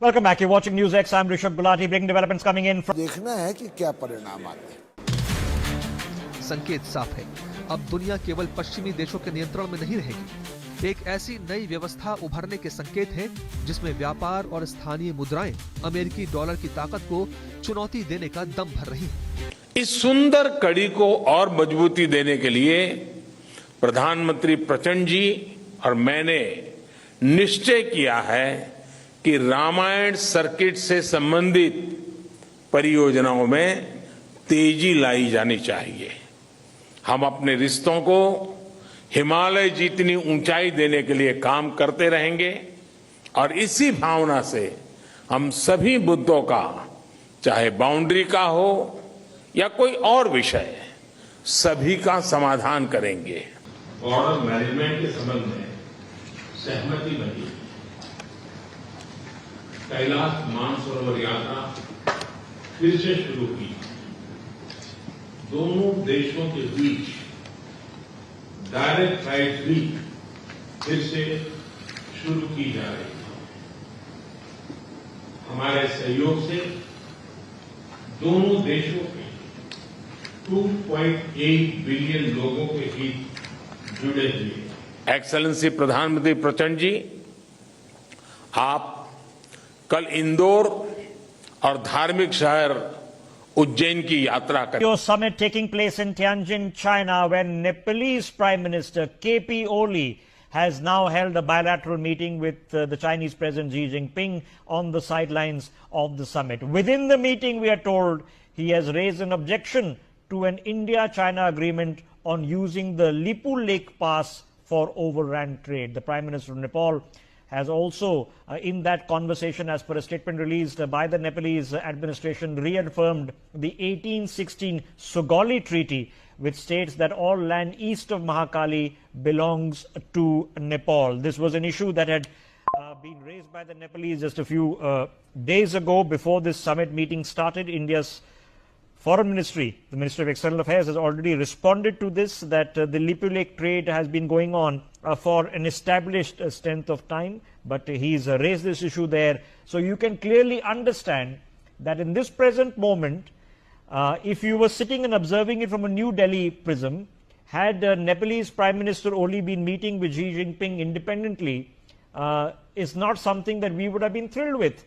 Welcome back. You're watching News X. I'm Rishabh Gulati. Breaking developments coming in from. देखना है कि क्या परिणाम आते हैं। संकेत साफ है, अब दुनिया केवल पश्चिमी देशों के नियंत्रण में नहीं रहेगी। एक ऐसी नई व्यवस्था उभरने के संकेत हैं, जिसमें व्यापार और स्थानीय मुद्राएं अमेरिकी डॉलर की ताकत को चुनौती देने का दम भर रही हैं। इस सुंदर कड़ी को और मजबूती देने के लिए प्रधानमंत्री प्रचंड जी और मैंने निश्चय किया है कि रामायण सर्किट से संबंधित परियोजनाओं में तेजी लाई जानी चाहिए। हम अपने रिश्तों को हिमालय जितनी ऊंचाई देने के लिए काम करते रहेंगे और इसी भावना से हम सभी मुद्दों का, चाहे बाउंड्री का हो या कोई और विषय, सभी का समाधान करेंगे। बॉर्डर मैनेजमेंट के संबंध में सहमति बनी। कैलाश मानसरोवर यात्रा फिर से शुरू की। दोनों देशों के बीच डायरेक्ट फ्लाइट भी फिर से शुरू की जा रही है। हमारे सहयोग से दोनों देशों के 2.8 बिलियन लोगों के हित जुड़े हुए। एक्सेलेंसी प्रधानमंत्री प्रचंड जी, आप कल इंदौर और धार्मिक शहर उज्जैन की यात्रा करें। Your summit taking place in Tianjin, China, where Nepalese Prime Minister KP Oli has now held a bilateral meeting with the Chinese President Xi Jinping on the sidelines of the summit. Within the meeting, we are told he has raised an objection to an India-China agreement on using the Lipu Lake Pass for overland trade. The Prime Minister of Nepal has also, in that conversation, as per a statement released by the Nepalese administration, reaffirmed the 1816 Sugauli Treaty, which states that all land east of Mahakali belongs to Nepal. This was an issue that had been raised by the Nepalese just a few days ago before this summit meeting started. India's Foreign Ministry, the Ministry of External Affairs, has already responded to this, that the Lipu Lake trade has been going on for an established strength of time, but he's raised this issue there. So you can clearly understand that in this present moment, if you were sitting and observing it from a New Delhi prism, had Nepalese Prime Minister Oli been meeting with Xi Jinping independently, is not something that we would have been thrilled with.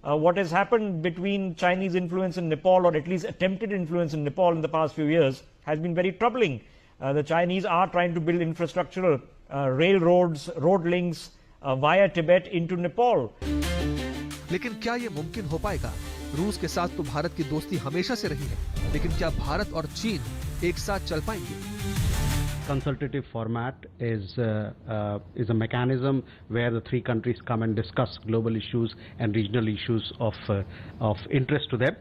What has happened between Chinese influence in Nepal, or at least attempted influence in Nepal in the past few years, has been very troubling. The Chinese are trying to build infrastructural railroads, road links via Tibet into Nepal. लेकिन क्या ये मुमकिन हो पाएगा? रूस के साथ तो भारत की दोस्ती हमेशा से रही है, लेकिन क्या भारत और चीन एक साथ चल पाएंगे? Consultative format is a mechanism where the three countries come and discuss global issues and regional issues of interest to them.